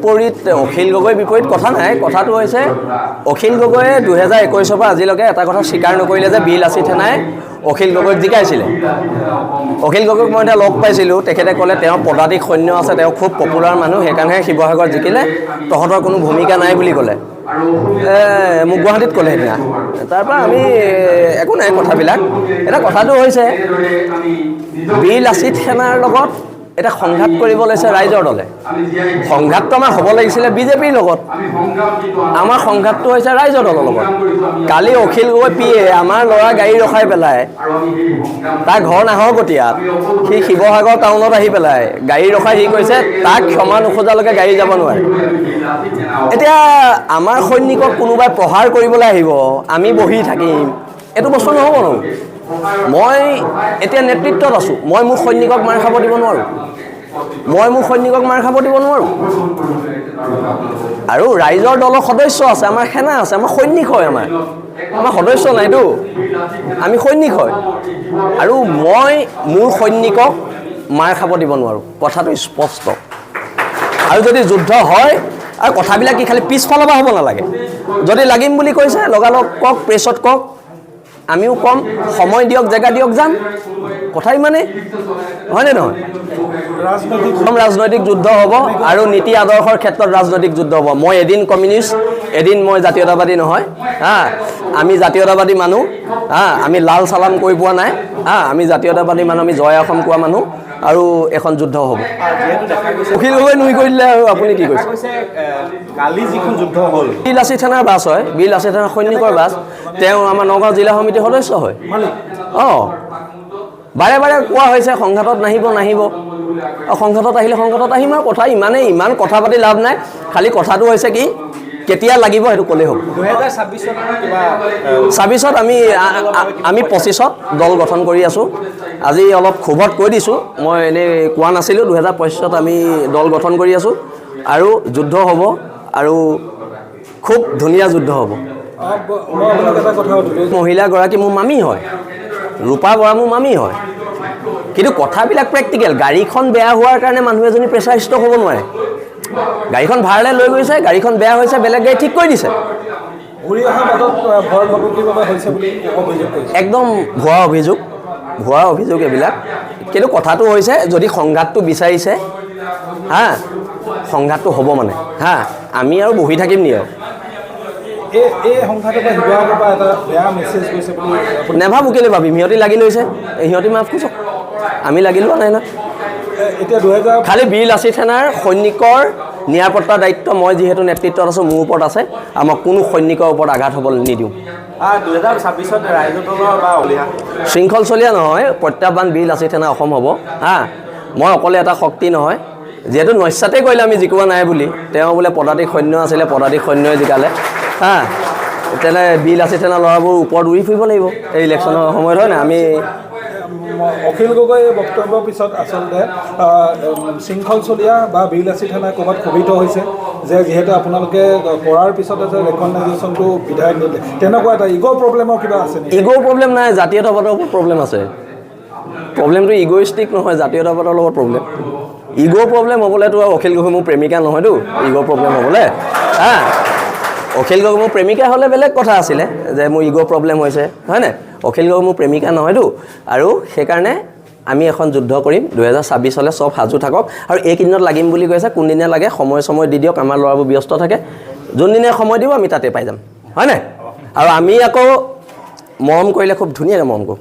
বিপৰীত অখিল গগৈ বিপৰীত কথা নাই কথাটো হৈছে অখিল গগৈয়ে 2021 পৰা আজিলৈকে এটা কথা স্বীকাৰ নকৰিলে যে বি লাচিত সেনাই অখিল গগৈক জিকাইছিলে অখিল গগৈক মই এটা লগ পাইছিলোঁ তেখেতে ক'লে তেওঁ পদাতিক সৈন্য আছে তেওঁ খুব পপুলাৰ মানুহ সেইকাৰণেহে শিৱসাগৰ জিকিলে তহঁতৰ কোনো ভূমিকা নাই বুলি ক'লে মোক গুৱাহাটীত ক'লে সেইদিনা তাৰপৰা আমি একো নাই কথাবিলাক এটা কথাটো হৈছে বি লাচিত সেনাৰ লগত এটা সংঘাত কৰিব লৈছে ৰাইজৰ দলে সংঘাতটো আমাৰ হ'ব লাগিছিলে বিজেপিৰ লগত আমাৰ সংঘাতটো হৈছে ৰাইজৰ দলৰ লগত কালি অখিল গগৈ পিয়ে আমাৰ ল'ৰা গাড়ী ৰখাই পেলাই তাৰ ঘৰ নাহৰকটীয়াত সি শিৱসাগৰ টাউনত আহি পেলাই গাড়ী ৰখাই সি কৈছে তাক ক্ষমা নোখোজালৈকে গাড়ী যাব নোৱাৰে এতিয়া আমাৰ সৈনিকক কোনোবাই প্ৰহাৰ কৰিবলৈ আহিব আমি বহি থাকিম এইটো বস্তু নহ'ব ন মই এতিয়া নেতৃত্বত আছোঁ মই মোৰ সৈনিকক মাৰ খাব দিব নোৱাৰোঁ আৰু ৰাইজৰ দলৰ সদস্য আছে আমাৰ সেনা আছে আমাৰ সৈনিক হয় আমাৰ সদস্য নাইতো আমি সৈনিক হয় আৰু মই মোৰ সৈনিকক মাৰ খাব দিব নোৱাৰোঁ কথাটো স্পষ্ট আৰু যদি যুদ্ধ হয় আৰু কথাবিলাক কি খালি পিছফালৰ পৰা হ'ব নালাগে যদি লাগিম বুলি কৈছে লগালগ কওক প্ৰেছত কওক আমিও কম সময় দিয়ক জেগা দিয়ক যাম কথা ইমানে হয়নে নহয় ৰাজনৈতিক যুদ্ধ হ'ব আৰু নীতি আদৰ্শৰ ক্ষেত্ৰত ৰাজনৈতিক যুদ্ধ হ'ব মই এদিন কমিউনিষ্ট এদিন মই জাতীয়তাবাদী নহয় আমি জাতীয়তাবাদী মানুহ আমি লাল চালাম কৰি পোৱা নাই আমি জাতীয়তাবাদী মানুহ আমি জয় অসম কোৱা মানুহ আৰু এখন যুদ্ধ হ'ব অখিল গগৈ নুই কৰি দিলে আৰু আপুনি কি কৈছে কালি যিখন যুদ্ধ হ'ল বি লাচিত সেনাৰ বাছ হয় বি লাচিত সেনাৰ সৈনিকৰ বাছ তেওঁ আমাৰ নগাঁও জিলা সমিতিৰ সদস্য হয় বাৰে বাৰে কোৱা হৈছে সংঘাতত নাহিব সংঘাতত আহিলে সংঘাতত আহিম আৰু কথা ইমান কথা পাতি লাভ নাই খালি কথাটো হৈছে কি কেতিয়া লাগিব সেইটো ক'লেই হ'ব 2026ত আমি 25ত দল গঠন কৰি আছোঁ আজি অলপ ক্ষোভত কৈ দিছোঁ মই এনেই কোৱা নাছিলোঁ 2025ত আমি দল গঠন কৰি আছোঁ আৰু যুদ্ধ হ'ব আৰু খুব ধুনীয়া যুদ্ধ হ'ব মহিলাগৰাকী মোৰ মামী হয় ৰূপা বৰা মোৰ মামী হয় কিন্তু কথাবিলাক প্ৰেক্টিকেল গাড়ীখন বেয়া হোৱাৰ কাৰণে মানুহ এজনী প্ৰেছাৰ ষ্ট্ৰ'ক হ'ব নোৱাৰে গাড়ীখন ভাড়ালৈ লৈ গৈছে গাড়ীখন বেয়া হৈছে বেলেগ গাড়ী ঠিক কৰি দিছে একদম ভুৱা অভিযোগ এইবিলাক কিন্তু কথাটো হৈছে যদি সংঘাতটো বিচাৰিছে সংঘাতটো হ'ব মানে আমি আৰু বহি থাকিম নি আৰু নেভাবো কেলে ভাবিম সিহঁতি লাগি লৈছে সিহঁতি মাফ খোজক আমি লাগি লোৱা নাই ন খালি বি লাচিত সেনাৰ সৈনিকৰ নিৰাপত্তাৰ দায়িত্ব মই যিহেতু নেতৃত্বত আছোঁ মোৰ ওপৰত আছে আমাক কোনো সৈনিকৰ ওপৰত আঘাত হ'বলৈ নিদিওঁ 2026ত ৰাইজৰ দলৰ বা শৃংখল চলীয়া নহয় প্ৰত্যাহ্বান বি লাচিত সেনা অসম হ'ব মই অকলে এটা শক্তি নহয় যিহেতু নস্যাতে কৰিলে আমি জিকোৱা নাই বুলি তেওঁ বোলে পদাতিক সৈন্য আছিলে পদাতিক সৈন্যই জিকালে তেতিয়াহ'লে বি লাচিত সেনা ল'ৰাবোৰ ওপৰত উৰি ফুৰিব লাগিব এই ইলেকশ্যনৰ সময়ত হয় নাই আমি অখিল গগৈ বক্তব্যৰ পিছত আচলতে শৃংখল চলীয়া বা বি লাচিত সেনা ক'ৰবাত ক্ষোভিত হৈছে যে যিহেতু আপোনালোকে কৰাৰ পিছতে যে ৰেকগনাইজেশ্যনটো বিধায়ক দিলে তেনেকুৱা এটা ইগ'ৰ প্ৰব্লেমৰ কিবা আছে নেকি ইগ'ৰ প্ৰব্লেম নাই জাতীয়তাবাদৰ প্ৰব্লেম আছে প্ৰব্লেমটো ইগ'ইষ্টিক নহয় জাতীয়তাবাদৰ লগত প্ৰব্লেম ইগ'ৰ প্ৰব্লেম হ'বলৈতো অখিল গগৈ মোৰ প্ৰেমিকা নহয়তো ইগ'ৰ প্ৰব্লেম হ'বলৈ অখিল গগৈ মোৰ প্ৰেমিকা হ'লে বেলেগ কথা আছিলে যে মোৰ ইগ'ৰ প্ৰব্লেম হৈছে হয়নে অখিল গগৈ মোৰ প্ৰেমিকা নহয়তো আৰু সেইকাৰণে আমি এখন যুদ্ধ কৰিম 2026 চব সাজু থাকক আৰু এইকেইদিনত লাগিম বুলি কৈছে কোনদিনা লাগে সময় দি দিয়ক আমাৰ ল'ৰাবোৰ ব্যস্ত থাকে যোনদিনে সময় দিব আমি তাতে পাই যাম হয়নে আৰু আমি আকৌ মৰম কৰিলে খুব ধুনীয়াকৈ মৰম কৰোঁ